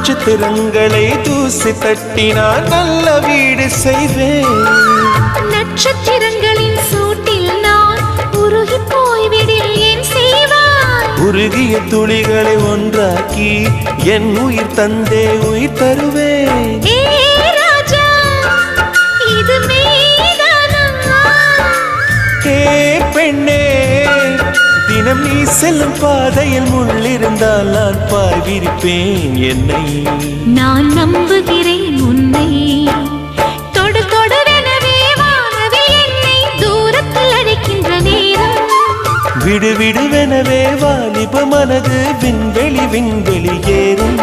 நட்சத்திரங்களை தூசி தட்டினால் நல்ல வீடு செய்வேன். நட்சத்திரங்களின் சூட்டில் நான் உருகி போய்விடில் ஏன் செய்வாய்? உருகிய துளிகளை ஒன்றாக்கி என் உயிர் தந்தே உயிர் தருவேன். ஏ ராஜா, இது மெய்தானா? ஏ பெண்ணே, தினம் நீ செல்லும் பாதையில் முள்ளிருந்தால் நான் பார்விருப்பேன் என்னை. நான் நம்புகிறேன் உன்னை. தொடு தொடரெனவே வானவில் என்னை தூரத்தில் அழைக்கின்ற நேரம். விடு விடுவெனவே வாலிப மனது விண்வெளி விண்வெளி ஏறும்.